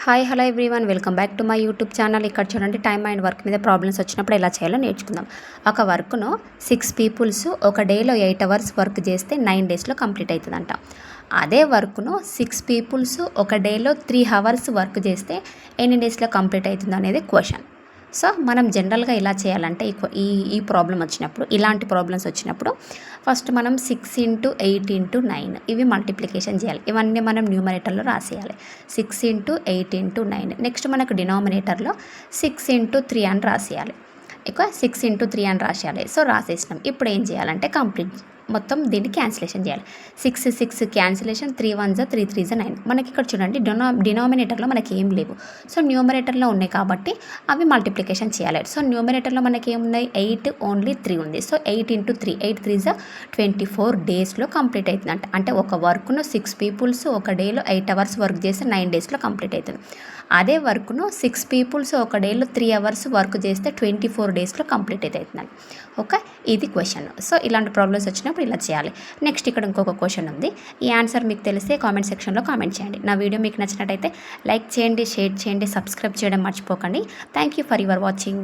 Hi hello everyone, welcome back to my YouTube channel. ఇక్కడ చూడండి, time and work మీద problems వచ్చినప్పుడు ఎలా చేయాలో నేర్చుకుందాం. ఒక వర్క్ను 6 పీపుల్స్ ఒక డేలో 8 అవర్స్ వర్క్ చేస్తే 9 డేస్లో కంప్లీట్ అవుతుందంట. అదే వర్క్ను 6 పీపుల్స్ ఒక డేలో 3 అవర్స్ వర్క్ చేస్తే ఎన్ని డేస్లో కంప్లీట్ అవుతుంది అనేది క్వశ్చన్. సో మనం జనరల్గా ఇలా చేయాలంటే ఈ ప్రాబ్లం వచ్చినప్పుడు, ఇలాంటి ప్రాబ్లమ్స్ వచ్చినప్పుడు ఫస్ట్ మనం 6 × 8 × 9 ఇవి మల్టిప్లికేషన్ చేయాలి. ఇవన్నీ మనం న్యూమరేటర్లో రాసేయాలి. 6 × 8 × 9. నెక్స్ట్ మనకు డినామినేటర్లో 6 × 3 అని రాసేయాలి. 6 × 3 అని రాసేయాలి. సో రాసేసినాం. ఇప్పుడు ఏం చేయాలంటే కంప్లీట్ మొత్తం దీన్ని క్యాన్సిలేషన్ చేయాలి. 6 6 క్యాన్సిలేషన్, 3 1 3 3 9. మనకి ఇక్కడ చూడండి, డినామినేటర్లో మనకి ఏం లేవు. సో న్యూమరేటర్లో ఉన్నాయి కాబట్టి అవి మల్టిప్లికేషన్ చేయాలి. సో న్యూమరేటర్లో మనకి ఏమున్నాయి, 8 ఓన్లీ 3 ఉంది. సో 8 × 3, 8 3 24 డేస్లో కంప్లీట్ అవుతుంది. అంటే ఒక వర్క్ను 6 పీపుల్స్ ఒక డేలో 8 అవర్స్ వర్క్ చేస్తే 9 డేస్లో కంప్లీట్ అవుతుంది. అదే వర్క్ను 6 పీపుల్స్ ఒక డేలో 3 అవర్స్ వర్క్ చేస్తే 24 డేస్లో కంప్లీట్ అవుతుందండి. ఓకే, ఇది క్వశ్చన్. సో ఇలాంటి ప్రాబ్లమ్స్ వచ్చినప్పుడు ఇలా చేయాలి. నెక్స్ట్ ఇక్కడ ఇంకొక క్వశ్చన్ ఉంది. ఈ ఆన్సర్ మీకు తెలిస్తే కామెంట్ సెక్షన్లో కామెంట్ చేయండి. నా వీడియో మీకు నచ్చినట్టయితే లైక్ చేయండి, షేర్ చేయండి, సబ్స్క్రైబ్ చేయడం మర్చిపోకండి. Thank you for your watching.